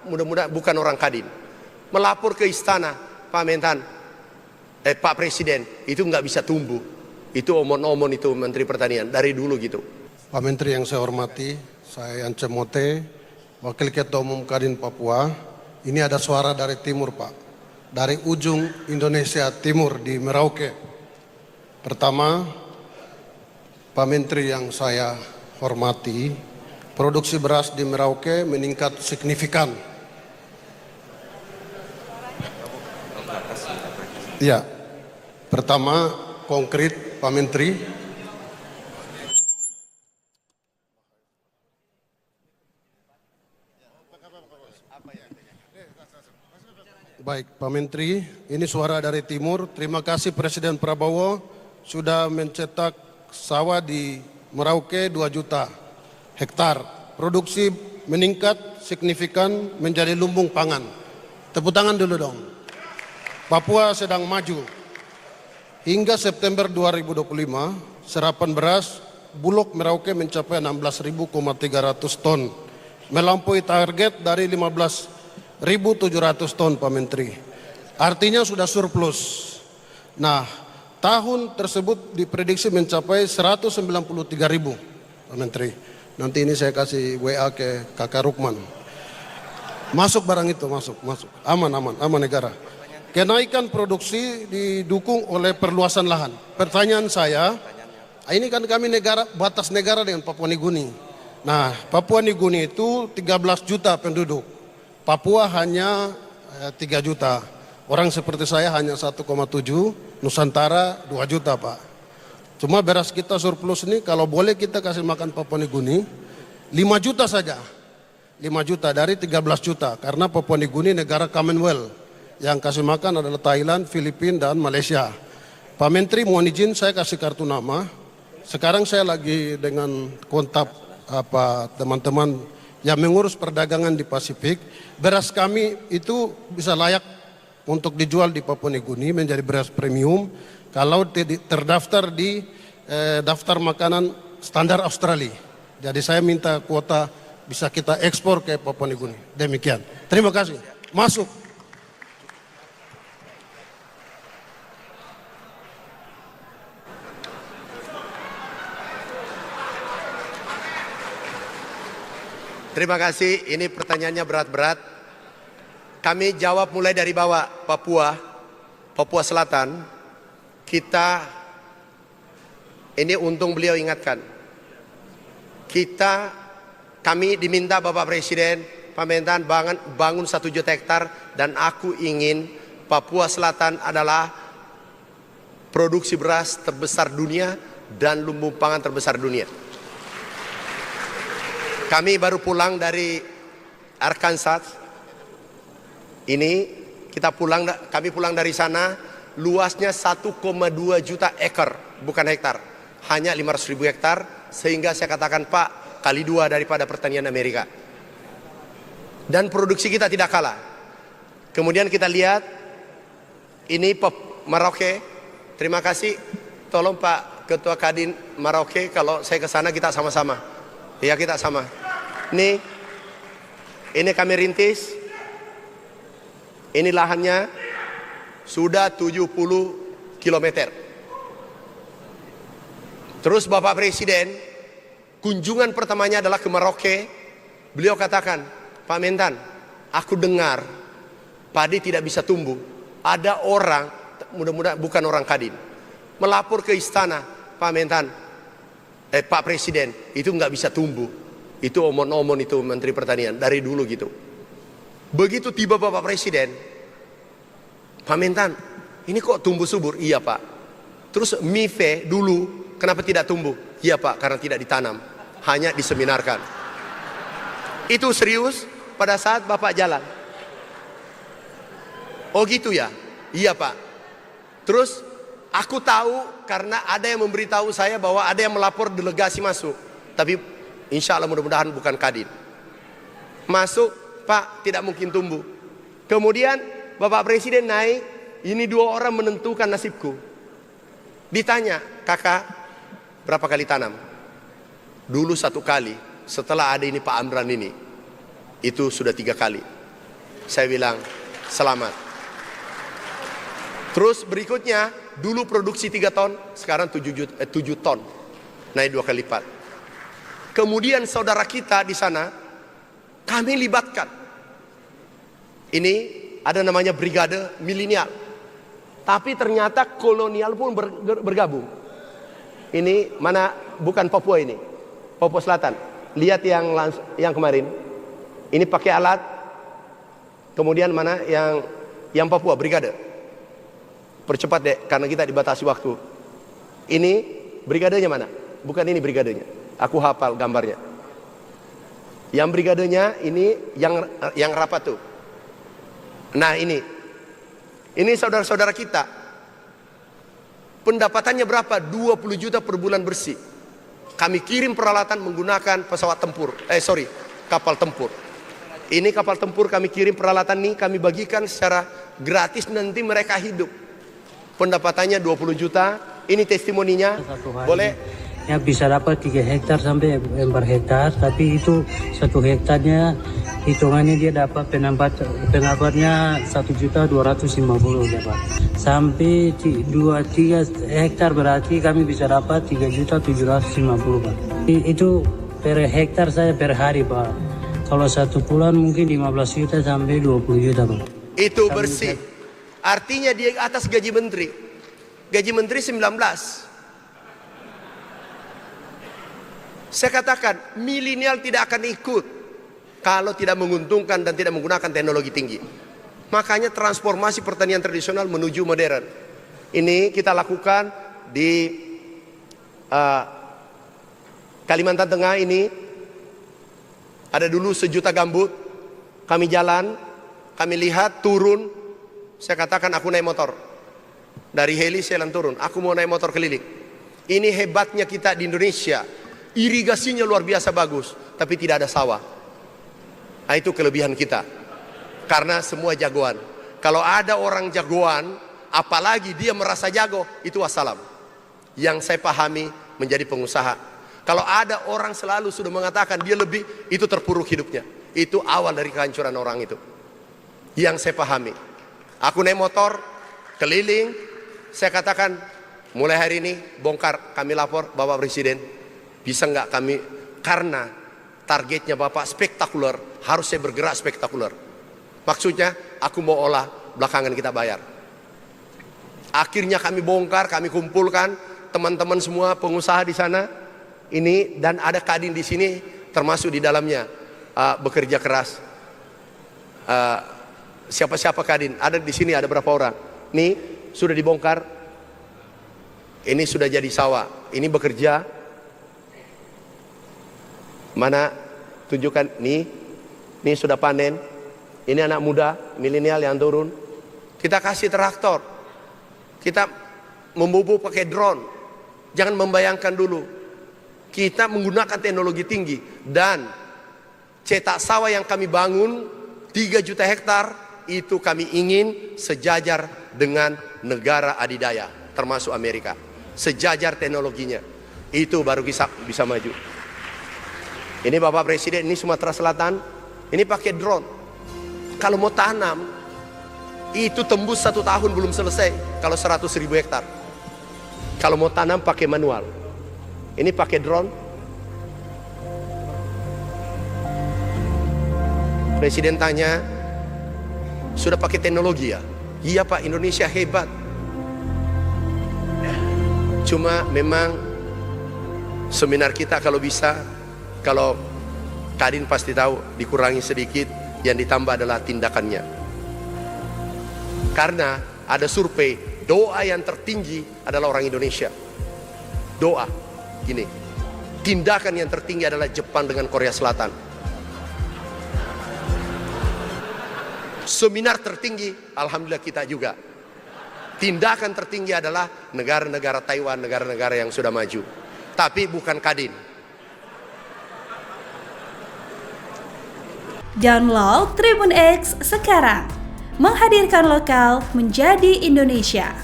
mudah-mudahan bukan orang Kadin, melapor ke istana, Pak Mentan, Pak Presiden, itu nggak bisa tumbuh. Itu omon-omon itu Menteri Pertanian dari dulu gitu. Pak Menteri yang saya hormati, saya Yance Mote, Wakil Ketua Umum Kadin Papua. Ini ada suara dari timur, Pak, dari ujung Indonesia Timur di Merauke. Pertama, Pak Menteri yang saya hormati, produksi beras di Merauke meningkat signifikan. Ya, pertama konkret Pak Menteri. Baik, Pak Menteri, ini suara dari timur. Terima kasih Presiden Prabowo sudah mencetak sawah di Merauke 2 juta hektar. Produksi meningkat signifikan menjadi lumbung pangan. Tepuk tangan dulu dong. Papua sedang maju. Hingga September 2025, serapan beras Bulog Merauke mencapai 16.300 ton. Melampaui target dari 15.700 ton, Pak Menteri. Artinya sudah surplus. Nah, tahun tersebut diprediksi mencapai 193.000, Pak Menteri. Nanti ini saya kasih WA ke Kakak Rukman. Masuk barang itu, masuk. Aman negara. Kenaikan produksi didukung oleh perluasan lahan. Pertanyaan saya, ini kan kami negara, batas negara dengan Papua Nugini. Nah, Papua Nugini itu 13 juta penduduk. Papua hanya 3 juta. Orang seperti saya hanya 1,7, Nusantara 2 juta, Pak. Cuma beras kita surplus ini, kalau boleh kita kasih makan Papua Nugini 5 juta saja. 5 juta dari 13 juta. Karena Papua Nugini negara Commonwealth. Yang kasih makan adalah Thailand, Filipina, dan Malaysia. Pak Menteri, mohon izin saya kasih kartu nama. Sekarang saya lagi dengan kontak teman-teman yang mengurus perdagangan di Pasifik. Beras kami itu bisa layak untuk dijual di Papua Nugini menjadi beras premium kalau terdaftar di daftar makanan standar Australia. Jadi saya minta kuota bisa kita ekspor ke Papua Nugini. Demikian. Terima kasih. Masuk. Terima kasih, ini pertanyaannya berat-berat. Kami jawab mulai dari bawah, Papua Selatan. Ini untung beliau ingatkan. Kami diminta Bapak Presiden, Pak Mentan bangun 1 juta hektar, dan aku ingin Papua Selatan adalah produksi beras terbesar dunia dan lumbung pangan terbesar dunia. Kami baru pulang dari Arkansas. Kami pulang dari sana, luasnya 1,2 juta ekor, bukan hektar. Hanya 500.000 hektar, sehingga saya katakan, Pak, kali 2 daripada pertanian Amerika. Dan produksi kita tidak kalah. Kemudian kita lihat, ini Merauke. Terima kasih, tolong Pak Ketua Kadin Merauke, kalau saya ke sana kita sama-sama. Ya, kita sama. Ini kami rintis. Ini lahannya sudah 70 km. Terus Bapak Presiden kunjungan pertamanya adalah ke Merauke. Beliau katakan, Pak Mentan, aku dengar padi tidak bisa tumbuh. Ada orang, mudah-mudahan bukan orang Kadin, melapor ke istana, Pak Mentan, Pak Presiden, itu nggak bisa tumbuh. Itu omon-omon itu Menteri Pertanian dari dulu gitu. Begitu tiba Bapak Presiden, Pak Mentan, ini kok tumbuh subur? Iya Pak. Terus MIFE dulu kenapa tidak tumbuh? Iya Pak, karena tidak ditanam, hanya diseminarkan. Itu serius pada saat Bapak jalan. Oh gitu ya? Iya Pak. Terus aku tahu karena ada yang memberitahu saya bahwa ada yang melapor delegasi masuk. Tapi insya Allah mudah-mudahan bukan Kadin. Masuk, Pak, tidak mungkin tumbuh. Kemudian Bapak Presiden naik, ini 2 orang menentukan nasibku. Ditanya, kakak berapa kali tanam? Dulu 1 kali, setelah ada ini Pak Amran ini, itu sudah 3 kali. Saya bilang, selamat. Terus berikutnya, dulu produksi 3 ton, sekarang 7 ton. Naik 2 kali lipat. Kemudian saudara kita di sana, kami libatkan. Ini ada namanya Brigade Milenial. Tapi ternyata kolonial pun bergabung. Ini mana, bukan Papua ini. Papua Selatan. Lihat yang kemarin. Ini pakai alat. Kemudian mana yang Papua, Brigade. Percepat deh, karena kita dibatasi waktu. Ini brigadenya mana? Bukan ini brigadenya. Aku hafal gambarnya. Yang brigadenya ini yang rapat tuh. Nah ini saudara-saudara kita. Pendapatannya berapa? 20 juta per bulan bersih. Kami kirim peralatan menggunakan pesawat tempur. Kapal tempur. Ini kapal tempur kami kirim peralatan nih, kami bagikan secara gratis, nanti mereka hidup. Pendapatannya 20 juta. Ini testimoninya. Boleh? Ya bisa dapat 3 hektar sampai 4 hektar, tapi itu 1 hektarnya hitungannya dia dapat pendapatnya 1.250.000 dapat. Sampai 2-3 hektar berarti kami bisa dapat 3.750.000 Pak. Itu per hektar saya per hari Pak. Kalau 1 bulan mungkin 15 juta sampai 20 juta Pak. Itu bersih. Artinya dia atas gaji menteri. Gaji menteri 19. Saya katakan, milenial tidak akan ikut kalau tidak menguntungkan dan tidak menggunakan teknologi tinggi. Makanya transformasi pertanian tradisional menuju modern. Ini kita lakukan di Kalimantan Tengah ini. Ada dulu 1 juta gambut. Kami jalan, kami lihat, turun. Saya katakan aku naik motor. Dari heli saya turun. Aku mau naik motor keliling. Ini hebatnya kita di Indonesia. Irigasinya luar biasa bagus. Tapi tidak ada sawah. Nah, itu kelebihan kita. Karena semua jagoan. Kalau ada orang jagoan, apalagi dia merasa jago, itu wassalam. Yang saya pahami menjadi pengusaha. Kalau ada orang selalu sudah mengatakan dia lebih, itu terpuruk hidupnya. Itu awal dari kehancuran orang itu. Yang saya pahami. Aku naik motor, keliling, saya katakan, mulai hari ini bongkar, kami lapor Bapak Presiden, bisa nggak kami, karena targetnya Bapak spektakuler, harus saya bergerak spektakuler. Maksudnya, aku mau olah, belakangan kita bayar. Akhirnya kami bongkar, kami kumpulkan teman-teman semua pengusaha di sana, ini, dan ada Kadin di sini, termasuk di dalamnya, bekerja keras. Siapa-siapa Kadin, ada di sini, ada berapa orang. Nih sudah dibongkar. Ini sudah jadi sawah. Ini bekerja. Mana tunjukkan nih. Nih sudah panen. Ini anak muda, milenial yang turun. Kita kasih traktor. Kita membubuk pakai drone. Jangan membayangkan dulu. Kita menggunakan teknologi tinggi dan cetak sawah yang kami bangun 3 juta hektar. Itu kami ingin sejajar dengan negara adidaya, termasuk Amerika. Sejajar teknologinya. Itu baru bisa maju. Ini Bapak Presiden, ini Sumatera Selatan. Ini pakai drone. Kalau mau tanam, itu tembus 1 tahun belum selesai. Kalau 100.000 hektar. Kalau mau tanam pakai manual. Ini pakai drone. Presiden tanya, sudah pakai teknologi ya? Iya Pak, Indonesia hebat. Cuma memang seminar kita kalau bisa, kalau Kadin pasti tahu, dikurangi sedikit, yang ditambah adalah tindakannya. Karena ada survei, doa yang tertinggi adalah orang Indonesia. Doa, gini. Tindakan yang tertinggi adalah Jepang dengan Korea Selatan. Seminar tertinggi, alhamdulillah kita juga. Tindakan tertinggi adalah negara-negara Taiwan, negara-negara yang sudah maju. Tapi bukan Kadin. Download Tribun X sekarang. Menghadirkan lokal menjadi Indonesia.